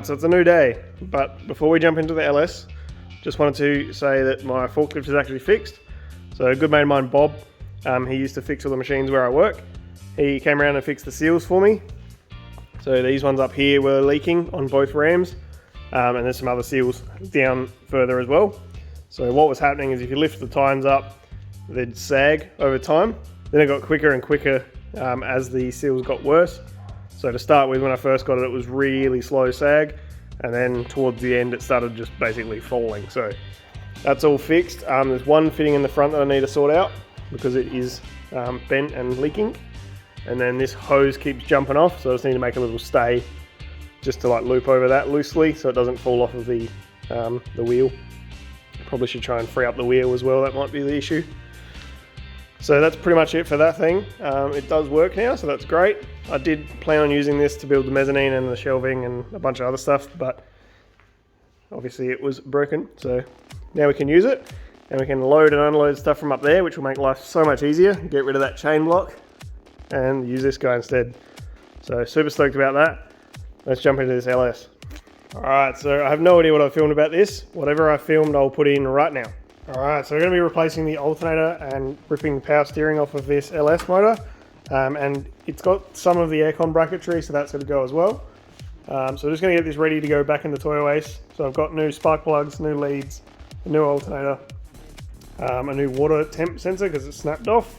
Alright, so it's a new day, but before we jump into the LS, just wanted to say that my forklift is actually fixed. So a good mate of mine, Bob, he used to fix all the machines where I work. He came around and fixed the seals for me. So these ones up here were leaking on both rams, and there's some other seals down further as well. So what was happening is if you lift the tines up, they'd sag over time. Then it got quicker and quicker as the seals got worse. So to start with, when I first got it, it was really slow sag, and then towards the end it started just basically falling. So that's all fixed. There's one fitting in the front that I need to sort out because it is bent and leaking, and then this hose keeps jumping off, so I just need to make a little stay just to like loop over that loosely so it doesn't fall off of the wheel. Probably should try and free up the wheel as well, that might be the issue. So that's pretty much it for that thing. It does work now, so that's great. I did plan on using this to build the mezzanine and the shelving and a bunch of other stuff, but obviously it was broken. So now we can use it, and we can load and unload stuff from up there, which will make life so much easier. Get rid of that chain block and use this guy instead. So super stoked about that. Let's jump into this LS. All right, so I have no idea what I filmed about this. Whatever I filmed, I'll put in right now. Alright, so we're going to be replacing the alternator and ripping the power steering off of this LS motor, and it's got some of the aircon bracketry, so that's going to go as well. So we're just going to get this ready to go back in the toy waste. So I've got new spark plugs, new leads, a new alternator, a new water temp sensor because it's snapped off,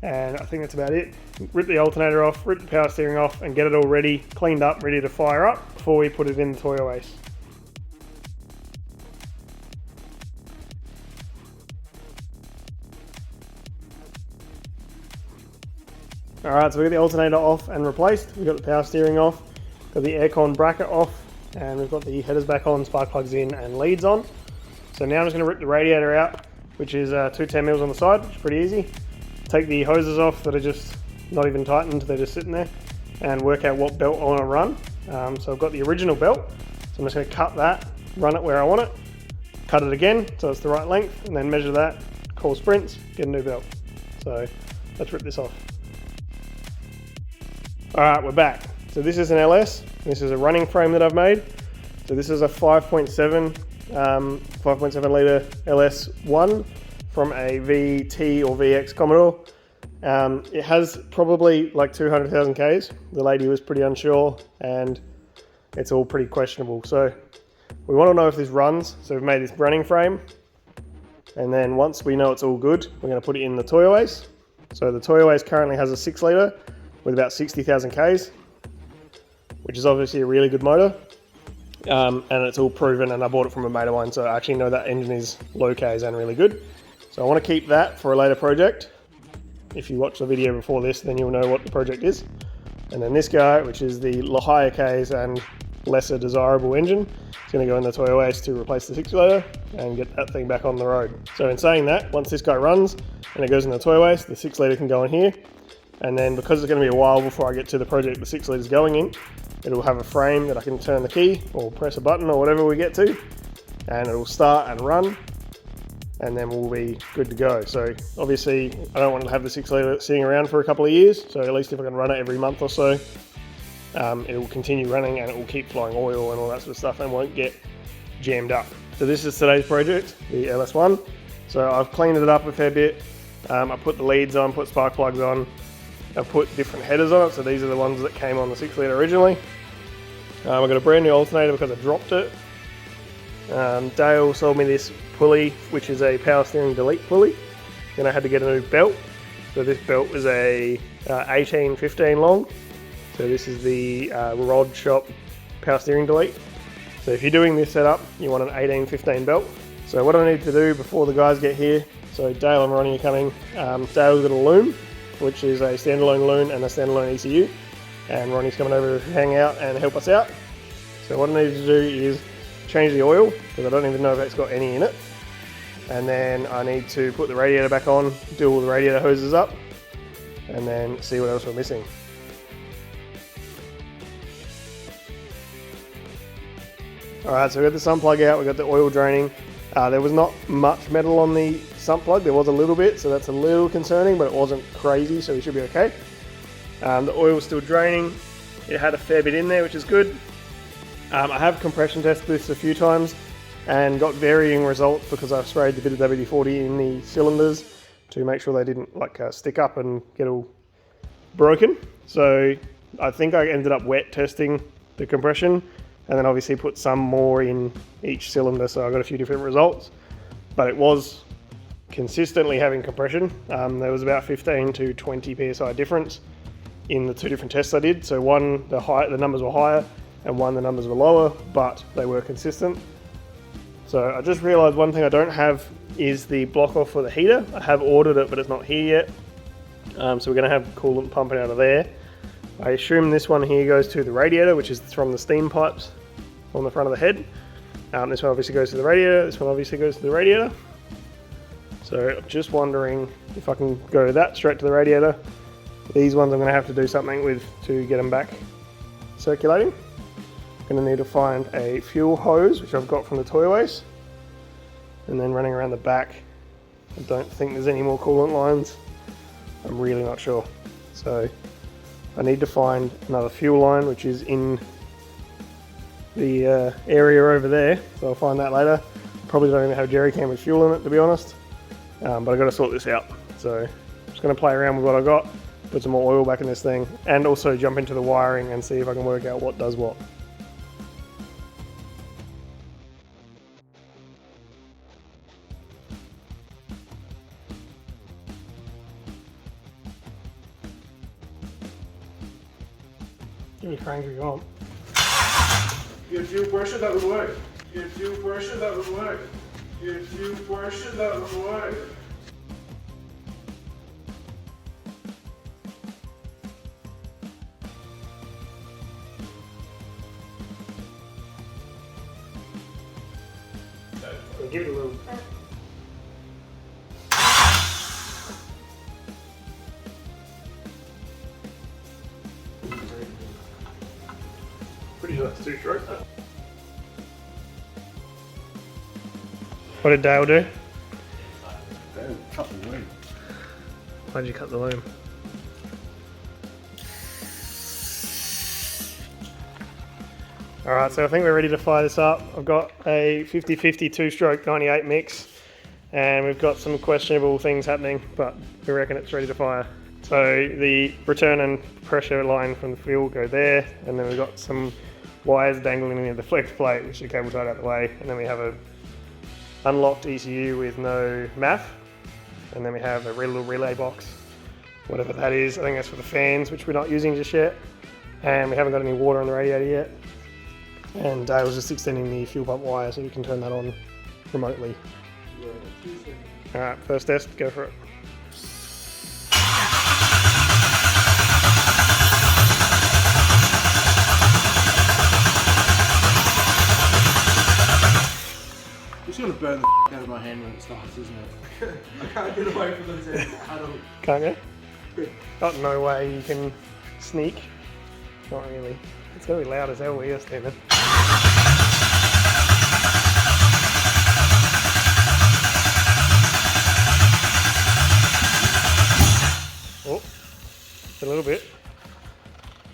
and I think that's about it. Rip the alternator off, rip the power steering off, and get it all ready, cleaned up, ready to fire up before we put it in the toy waste. Alright, so we got the alternator off and replaced, we've got the power steering off, got the aircon bracket off, and we've got the headers back on, spark plugs in, and leads on. So now I'm just going to rip the radiator out, which is two 10mm on the side, which is pretty easy. Take the hoses off that are just not even tightened, they're just sitting there, and work out what belt I want to run. So I've got the original belt, so I'm just going to cut that, run it where I want it, cut it again so it's the right length, and then measure that, call sprints, get a new belt. So let's rip this off. Alright, we're back. So this is an LS. This is a running frame that I've made. So this is a 5.7 litre LS1 from a VT or VX Commodore. It has probably like 200,000 Ks. The lady was pretty unsure, and it's all pretty questionable. So we want to know if this runs. So we've made this running frame, and then once we know it's all good, we're going to put it in the toy waste. So the toy waste currently has a 6 litre with about 60,000 Ks, which is obviously a really good motor, and it's all proven, and I bought it from a mate of mine, so I actually know that engine is low Ks and really good. So I want to keep that for a later project. If you watch the video before this, then you'll know what the project is. And then this guy, which is the higher Ks and lesser desirable engine, is going to go in the toy waste to replace the 6 litre and get that thing back on the road. So in saying that, once this guy runs and it goes in the toy waste, the 6 litre can go in here. And then because it's going to be a while before I get to the project the 6 litres going in, it'll have a frame that I can turn the key or press a button or whatever we get to, and it'll start and run, and then we'll be good to go. So obviously I don't want to have the 6 litre sitting around for a couple of years, so at least if I can run it every month or so, it will continue running and it will keep flowing oil and all that sort of stuff and won't get jammed up. So this is today's project, the LS1. So I've cleaned it up a fair bit. I put the leads on, put spark plugs on, I've put different headers on it, so these are the ones that came on the 6 litre originally. I've got a brand new alternator because I dropped it. Dale sold me this pulley, which is a power steering delete pulley. Then I had to get a new belt. So this belt was a 18-15 long. So this is the Rod Shop power steering delete. So if you're doing this setup, you want an 18-15 belt. So what I need to do before the guys get here, so Dale and Ronnie are coming. Dale's got a loom, which is a standalone loom and a standalone ECU, and Ronnie's coming over to hang out and help us out. So what I need to do is change the oil, because I don't even know if it's got any in it, and then I need to put the radiator back on, do all the radiator hoses up, and then see what else we're missing. Alright, so we got the sump plug out, we got the oil draining. There was not much metal on the sump plug, there was a little bit, so that's a little concerning, but it wasn't crazy, so we should be okay. The oil was still draining, it had a fair bit in there, which is good. I have compression tested this a few times and got varying results because I've sprayed the bit of WD-40 in the cylinders to make sure they didn't like stick up and get all broken. So I think I ended up wet testing the compression and then obviously put some more in each cylinder, so I got a few different results, but it was consistently having compression. There was about 15 to 20 psi difference in the two different tests I did. So one, the numbers were higher, and one, the numbers were lower, but they were consistent. So I just realized one thing I don't have is the block off for the heater. I have ordered it, but it's not here yet. So we're gonna have coolant pumping out of there. I assume this one here goes to the radiator, which is from the steam pipes on the front of the head. This one obviously goes to the radiator, this one obviously goes to the radiator. So I'm just wondering if I can go that straight to the radiator. These ones I'm gonna have to do something with to get them back circulating. I'm gonna need to find a fuel hose, which I've got from the toyways. And then running around the back, I don't think there's any more coolant lines. I'm really not sure. So I need to find another fuel line, which is in the area over there. So I'll find that later. Probably don't even have a jerry can with fuel in it, to be honest. But I've got to sort this out. So I'm just going to play around with what I got, put some more oil back in this thing, and also jump into the wiring and see if I can work out what does what. Give me crank if you want. Get fuel pressure, that would work. Get fuel pressure, that would work. Get fuel pressure, that would work. Give it a little. Pretty sure that's 2 strokes. What did Dale do? Dale cut the loom. Why did you cut the loom? Alright, so I think we're ready to fire this up. I've got a 50-50 2-stroke 98 mix, and we've got some questionable things happening, but we reckon it's ready to fire. So the return and pressure line from the fuel go there, and then we've got some wires dangling near the flex plate, which are cable tied out the way, and then we have a unlocked ECU with no MAF, and then we have a little relay box, whatever that is. I think that's for the fans, which we're not using just yet, and we haven't got any water on the radiator yet. And Dale's just extending the fuel pump wire so you can turn that on remotely. Alright, first test, go for it. It's gonna burn the out of my hand when it starts, isn't it? I can't get away from those ends at all. Can't you? Got no way you can sneak. Not really. It's gonna be loud as hell where you're standing. Oh, a little bit.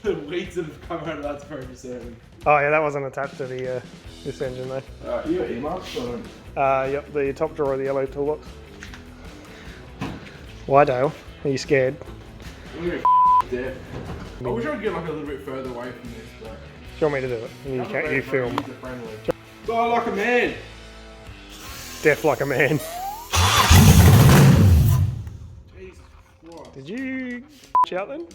The weeds that have come out of that's very disturbing. Oh yeah, that wasn't attached to the this engine though. You got earmarks on them? Yep, the top drawer of the yellow toolbox. Why, Dale? Are you scared? I'm gonna be deaf. I wish I could get like a little bit further away from this, but... Do you want me to do it? You can't, you film. Die like a man! Deaf like a man. Jesus Christ. Did you shout then?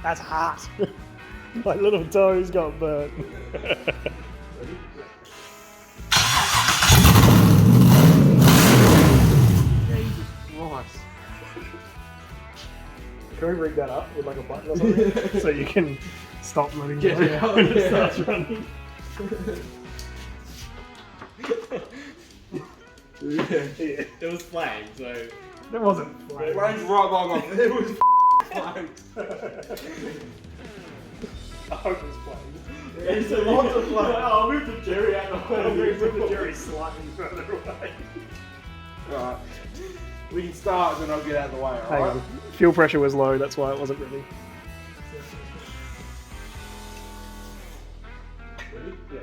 That's hot. My little toes got burnt. Jesus Christ. Can we that up with like a button or something, so you can stop letting go when it starts running. It was flamed, so... It wasn't flames. Flames right by my... It was flames. I hope it was flames. It's a lot of flames. I'll move the Jerry out of the way. I'll move the Jerry slightly further away. Alright. We can start and then I'll get out of the way, Hang alright? on. Fuel pressure was low, that's why it wasn't really. Ready? Yeah.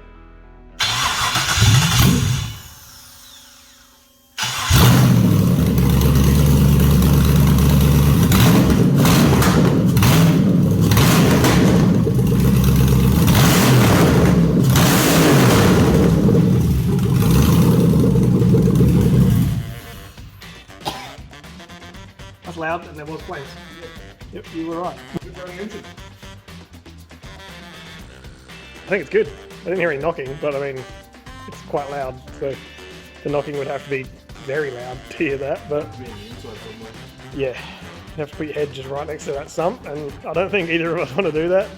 That's loud and there was flames. Yep, you were right. Good running engine. I think it's good. I didn't hear any knocking, but I mean, it's quite loud, so the knocking would have to be very loud to hear that, but yeah, you have to put your head just right next to that sump, and I don't think either of us want to do that.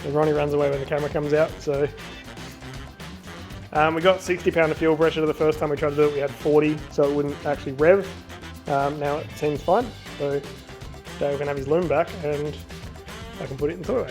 And Ronnie runs away when the camera comes out, so. We got 60 pound of fuel pressure the first time we tried to do it. We had 40, so it wouldn't actually rev. Now it seems fine, so Dave can have his loom back and I can put it in turbo.